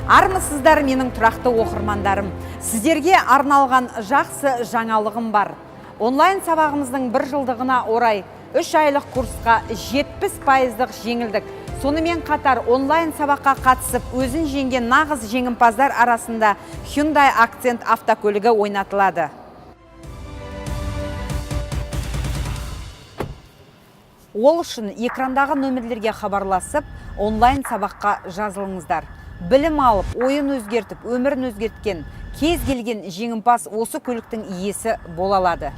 Армысыздар менің тұрақты оқырмандарым. Сіздерге арналған жақсы жаңалығым бар. Онлайн сабағымыздың бір жылдығына орай 3 айлық курсқа 70% жеңілдік. Сонымен қатар онлайн сабаққа қатысып өзін жеңген нағыз жеңімпаздар арасында Hyundai Accent автокөлігі ойнатылады. Ол үшін экрандағы нөмірлерге хабарласып, онлайн сабаққа жазылыңыздар. Білім алып, ойын өзгертіп, өмірін өзгерткен кез келген жеңімпаз осы көліктің иесі бола алады.